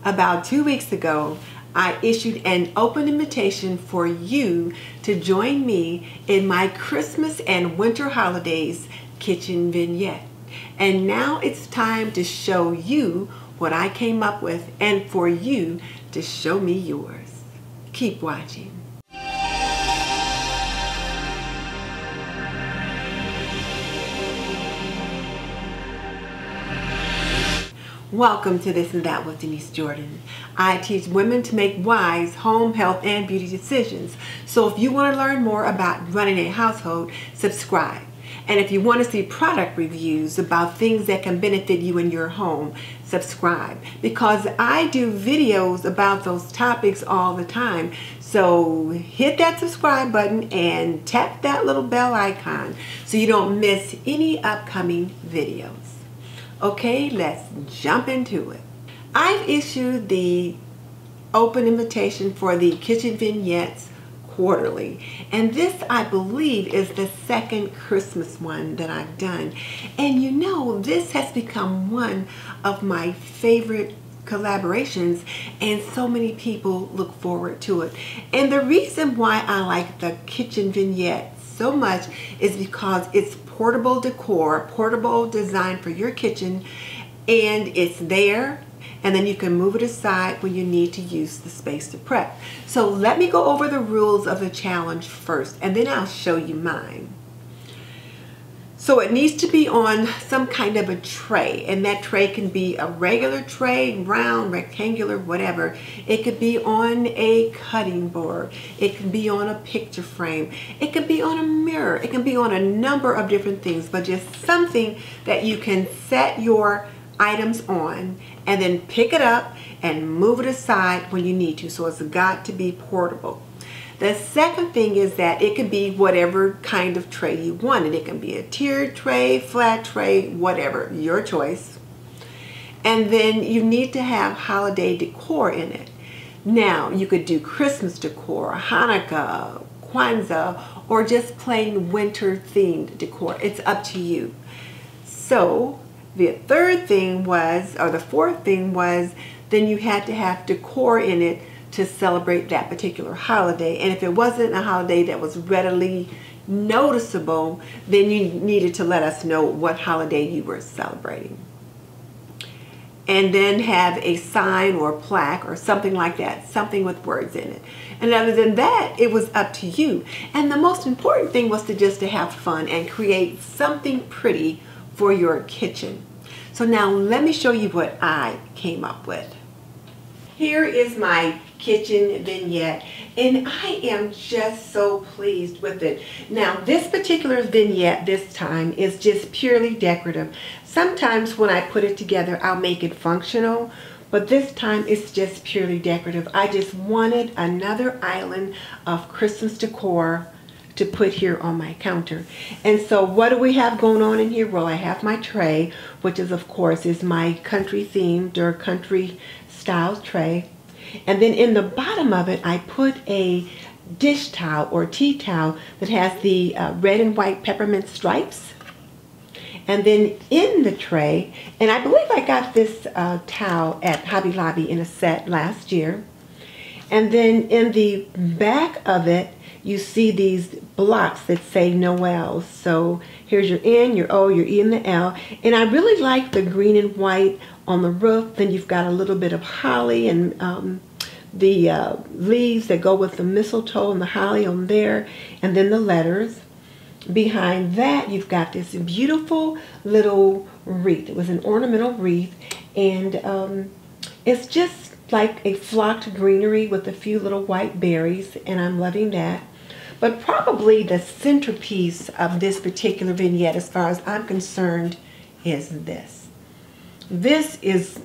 About 2 weeks ago, I issued an open invitation for you to join me in my Christmas and Winter Holidays Kitchen Vignette. And now it's time to show you what I came up with and for you to show me yours. Keep watching. Welcome to This and That with Denise Jordan. I teach women to make wise home, health, and beauty decisions. So if you want to learn more about running a household, subscribe. And if you want to see product reviews about things that can benefit you in your home, subscribe. Because I do videos about those topics all the time. So hit that subscribe button and tap that little bell icon so you don't miss any upcoming videos. Okay, let's jump into it. I've issued the open invitation for the Kitchen Vignettes quarterly, and this, I believe, is the second Christmas one that I've done. And you know, this has become one of my favorite collaborations, and so many people look forward to it. And the reason why I like the Kitchen Vignette so much is because it's portable decor, portable design for your kitchen, and it's there, and then you can move it aside when you need to use the space to prep. So let me go over the rules of the challenge first, and then I'll show you mine. So it needs to be on some kind of a tray, and that tray can be a regular tray, round, rectangular, whatever. It could be on a cutting board. It can be on a picture frame. It can be on a mirror. It can be on a number of different things, but just something that you can set your items on and then pick it up and move it aside when you need to. So it's got to be portable. The second thing is that it can be whatever kind of tray you wanted. It can be a tiered tray, flat tray, whatever, your choice. And then you need to have holiday decor in it. Now, you could do Christmas decor, Hanukkah, Kwanzaa, or just plain winter themed decor. It's up to you. So the third thing was, or the fourth thing was, then you had to have decor in it to celebrate that particular holiday. And if it wasn't a holiday that was readily noticeable, then you needed to let us know what holiday you were celebrating. And then have a sign or plaque or something like that, something with words in it. And other than that, it was up to you. And the most important thing was to have fun and create something pretty for your kitchen. So now let me show you what I came up with. Here is my kitchen vignette, and I am just so pleased with it. Now, this particular vignette this time is just purely decorative. Sometimes when I put it together, I'll make it functional, but this time it's just purely decorative. I just wanted another island of Christmas decor to put here on my counter. And so what do we have going on in here? Well, I have my tray, which is, of course, is my country themed or country style tray. And then in the bottom of it, I put a dish towel or tea towel that has the red and white peppermint stripes. And then in the tray, and I believe I got this towel at Hobby Lobby in a set last year. And then in the back of it, you see these blocks that say Noel. So here's your N, your O, your E, and the L. And I really like the green and white on the roof. Then you've got a little bit of holly and the leaves that go with the mistletoe and the holly on there. And then the letters. Behind that, you've got this beautiful little wreath. It was an ornamental wreath. And it's just like a flocked greenery with a few little white berries. And I'm loving that. But probably the centerpiece of this particular vignette, as far as I'm concerned, is this. This is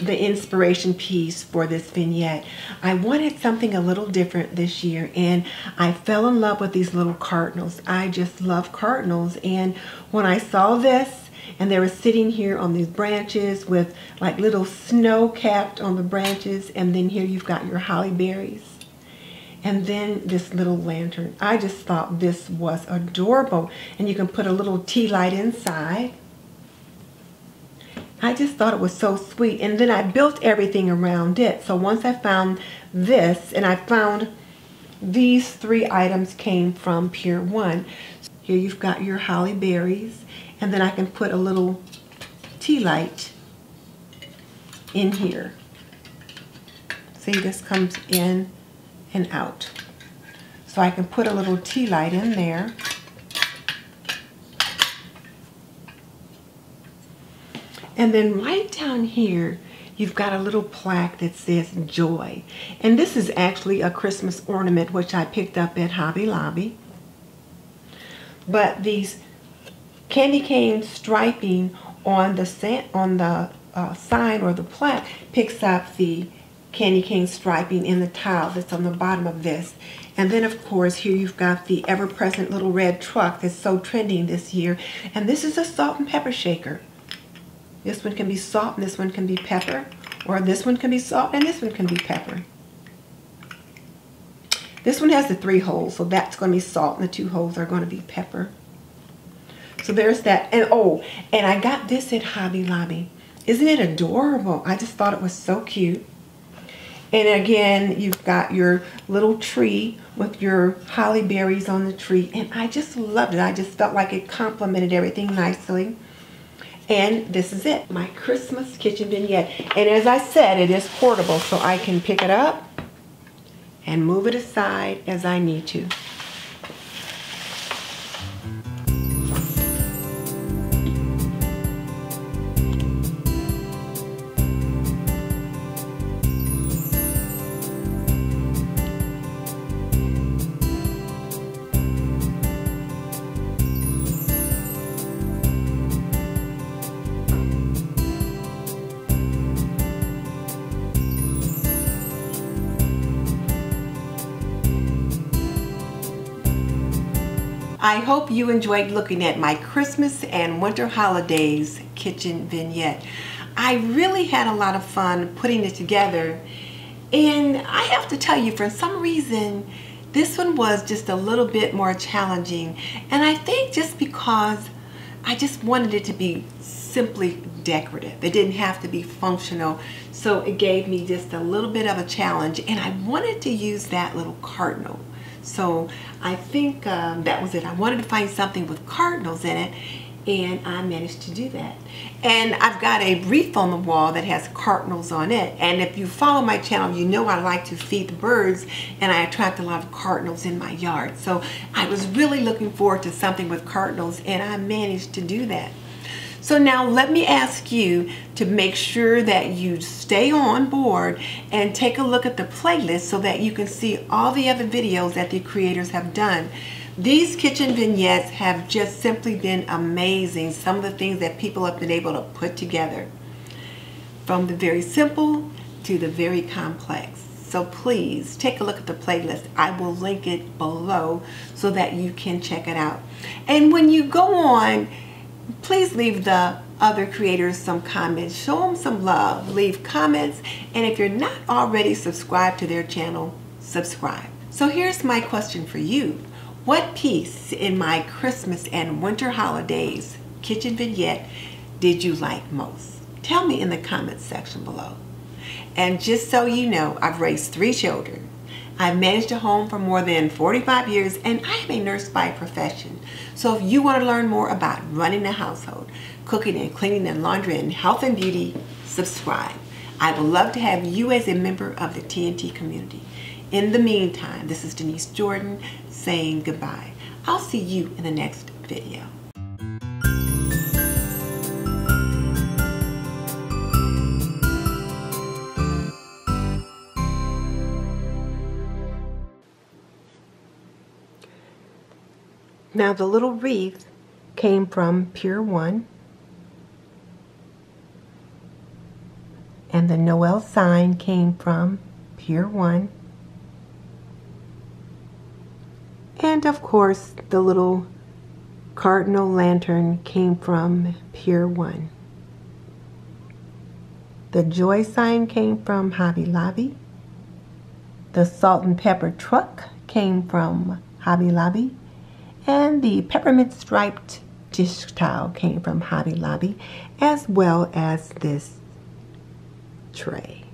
the inspiration piece for this vignette. I wanted something a little different this year, and I fell in love with these little cardinals. I just love cardinals, and when I saw this, and they were sitting here on these branches with like little snow capped on the branches, and then here you've got your holly berries. And then this little lantern. I just thought this was adorable. And you can put a little tea light inside. I just thought it was so sweet. And then I built everything around it. So once I found this, and I found these 3 items came from Pier 1. So here you've got your holly berries, and then I can put a little tea light in here. See, this comes in and out. So I can put a little tea light in there. And then right down here, you've got a little plaque that says Joy. And this is actually a Christmas ornament, which I picked up at Hobby Lobby. But these candy cane striping on the sign or the plaque picks up the candy cane striping in the tile that's on the bottom of this. And then of course here you've got the ever-present little red truck that's so trending this year. And this is a salt and pepper shaker. This one can be salt and this one can be pepper. Or this one can be salt and this one can be pepper. This one has the 3 holes, so that's going to be salt and the 2 holes are going to be pepper. So there's that. And oh, and I got this at Hobby Lobby. Isn't it adorable? I just thought it was so cute. And again, you've got your little tree with your holly berries on the tree. And I just loved it. I just felt like it complemented everything nicely. And this is it, my Christmas kitchen vignette. And as I said, it is portable, so I can pick it up and move it aside as I need to. I hope you enjoyed looking at my Christmas and Winter Holidays Kitchen Vignette. I really had a lot of fun putting it together, and I have to tell you, for some reason, this one was just a little bit more challenging, and I think just because I just wanted it to be simply decorative. It didn't have to be functional, so it gave me just a little bit of a challenge, and I wanted to use that little cardinal. So I think that was it. I wanted to find something with cardinals in it, and I managed to do that. And I've got a wreath on the wall that has cardinals on it. And if you follow my channel, you know I like to feed the birds, and I attract a lot of cardinals in my yard. So I was really looking forward to something with cardinals, and I managed to do that. So now let me ask you to make sure that you stay on board and take a look at the playlist so that you can see all the other videos that the creators have done. These kitchen vignettes have just simply been amazing. Some of the things that people have been able to put together, from the very simple to the very complex. So please take a look at the playlist. I will link it below so that you can check it out. And when you go on, please leave the other creators some comments. Show them some love. Leave comments. And if you're not already subscribed to their channel, subscribe. So here's my question for you. What piece in my Christmas and Winter Holidays Kitchen Vignette did you like most? Tell me in the comments section below. And just so you know, I've raised 3 children. I've managed a home for more than 45 years, and I am a nurse by profession. So if you want to learn more about running a household, cooking and cleaning and laundry and health and beauty, subscribe. I would love to have you as a member of the TNT community. In the meantime, this is Denise Jordan saying goodbye. I'll see you in the next video. Now the little wreath came from Pier 1, and the Noel sign came from Pier 1, and of course the little cardinal lantern came from Pier 1. The joy sign came from Hobby Lobby. The salt and pepper truck came from Hobby Lobby. And the peppermint striped dish towel came from Hobby Lobby, as well as this tray.